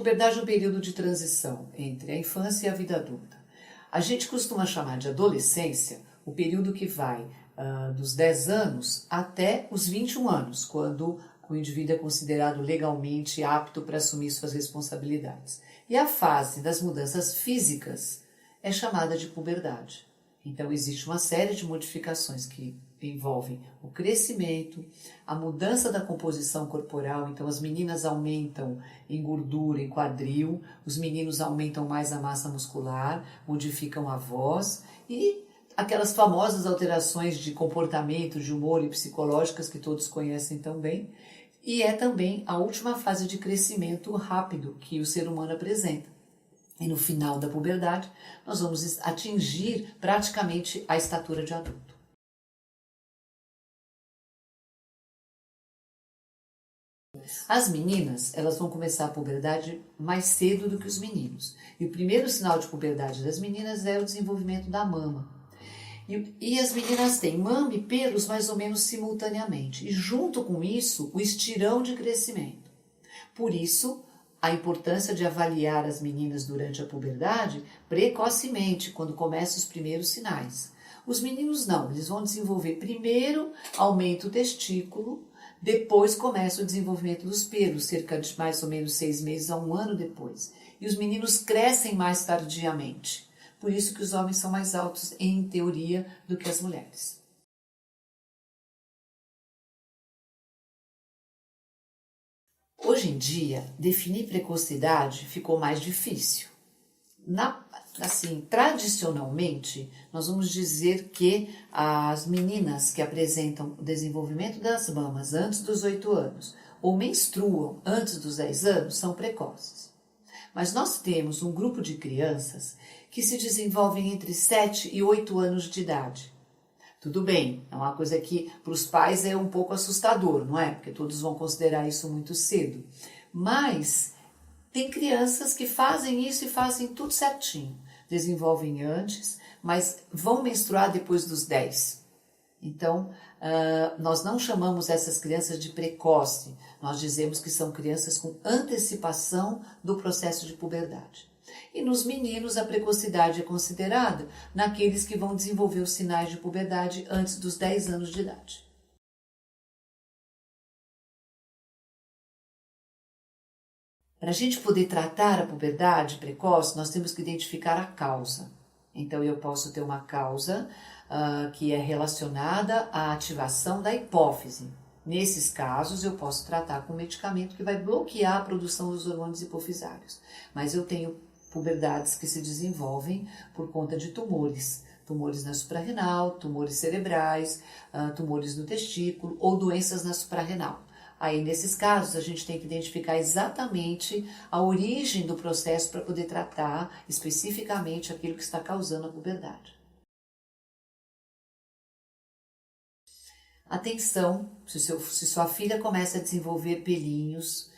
puberdade é um período de transição entre a infância e a vida adulta. A gente costuma chamar de adolescência o período que vai dos 10 anos até os 21 anos, quando o indivíduo é considerado legalmente apto para assumir suas responsabilidades. E a fase das mudanças físicas é chamada de puberdade. Então existe uma série de modificações que envolvem o crescimento, a mudança da composição corporal. Então as meninas aumentam em gordura, em quadril, os meninos aumentam mais a massa muscular, modificam a voz e aquelas famosas alterações de comportamento, de humor e psicológicas que todos conhecem tão bem. E é também a última fase de crescimento rápido que o ser humano apresenta. E no final da puberdade, nós vamos atingir praticamente a estatura de adulto. As meninas, elas vão começar a puberdade mais cedo do que os meninos. E o primeiro sinal de puberdade das meninas é o desenvolvimento da mama. E as meninas têm mama e pelos mais ou menos simultaneamente. E junto com isso, o estirão de crescimento. Por isso, a importância de avaliar as meninas durante a puberdade precocemente, quando começam os primeiros sinais. Os meninos não, eles vão desenvolver primeiro aumento do testículo, depois começa o desenvolvimento dos pelos, cerca de mais ou menos 6 meses a 1 ano depois. E os meninos crescem mais tardiamente. Por isso que os homens são mais altos, em teoria, do que as mulheres. Hoje em dia, definir precocidade ficou mais difícil. Tradicionalmente, nós vamos dizer que as meninas que apresentam o desenvolvimento das mamas antes dos 8 anos ou menstruam antes dos 10 anos são precoces. Mas nós temos um grupo de crianças que se desenvolvem entre 7 e 8 anos de idade. Tudo bem, é uma coisa que para os pais é um pouco assustador, não é? Porque todos vão considerar isso muito cedo. Mas tem crianças que fazem isso e fazem tudo certinho. Desenvolvem antes, mas vão menstruar depois dos 10. Então, nós não chamamos essas crianças de precoce. Nós dizemos que são crianças com antecipação do processo de puberdade. E nos meninos, a precocidade é considerada naqueles que vão desenvolver os sinais de puberdade antes dos 10 anos de idade. Para a gente poder tratar a puberdade precoce, nós temos que identificar a causa. Então, eu posso ter uma causa que é relacionada à ativação da hipófise. Nesses casos, eu posso tratar com medicamento que vai bloquear a produção dos hormônios hipofisários. Mas eu tenho puberdades que se desenvolvem por conta de tumores. Tumores na suprarrenal, tumores cerebrais, tumores no testículo ou doenças na suprarrenal. Aí, nesses casos, a gente tem que identificar exatamente a origem do processo para poder tratar especificamente aquilo que está causando a puberdade. Atenção, se sua filha começa a desenvolver pelinhos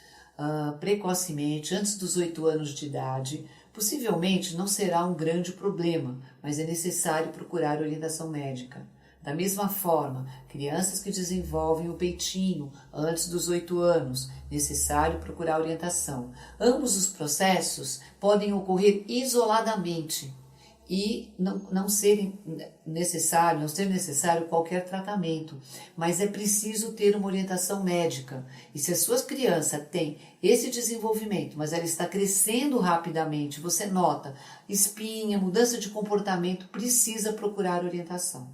precocemente, antes dos 8 anos de idade, possivelmente não será um grande problema, mas é necessário procurar orientação médica. Da mesma forma, crianças que desenvolvem o peitinho antes dos 8 anos, necessário procurar orientação. Ambos os processos podem ocorrer isoladamente e não ser necessário qualquer tratamento, mas é preciso ter uma orientação médica. E se a sua criança tem esse desenvolvimento, mas ela está crescendo rapidamente, você nota espinha, mudança de comportamento, precisa procurar orientação.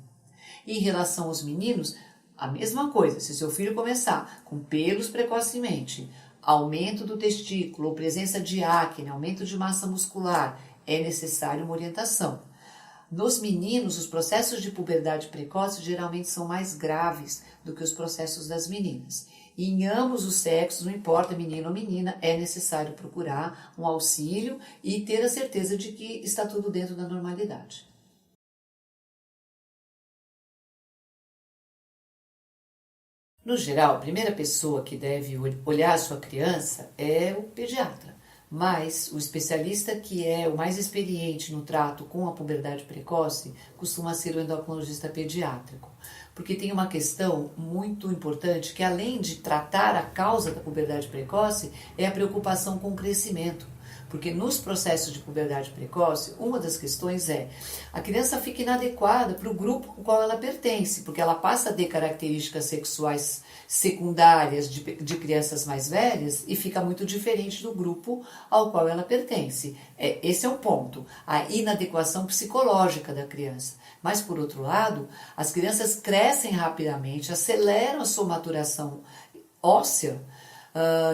Em relação aos meninos, a mesma coisa. Se seu filho começar com pelos precocemente, aumento do testículo, ou presença de acne, aumento de massa muscular, é necessário uma orientação. Nos meninos, os processos de puberdade precoce geralmente são mais graves do que os processos das meninas. E em ambos os sexos, não importa menino ou menina, é necessário procurar um auxílio e ter a certeza de que está tudo dentro da normalidade. No geral, a primeira pessoa que deve olhar a sua criança é o pediatra. Mas o especialista que é o mais experiente no trato com a puberdade precoce costuma ser o endocrinologista pediátrico, porque tem uma questão muito importante que, além de tratar a causa da puberdade precoce, é a preocupação com o crescimento. Porque nos processos de puberdade precoce, uma das questões é a criança fica inadequada para o grupo ao qual ela pertence, porque ela passa a ter características sexuais secundárias de crianças mais velhas e fica muito diferente do grupo ao qual ela pertence. Esse é um ponto, a inadequação psicológica da criança. Mas, por outro lado, as crianças crescem rapidamente, aceleram a sua maturação óssea,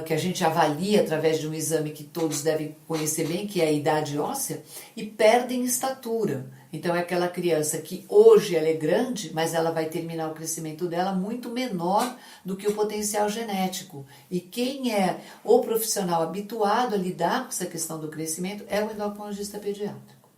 que a gente avalia através de um exame que todos devem conhecer bem, que é a idade óssea, e perdem estatura. Então é aquela criança que hoje ela é grande, mas ela vai terminar o crescimento dela muito menor do que o potencial genético. E quem é o profissional habituado a lidar com essa questão do crescimento é o endocrinologista pediátrico.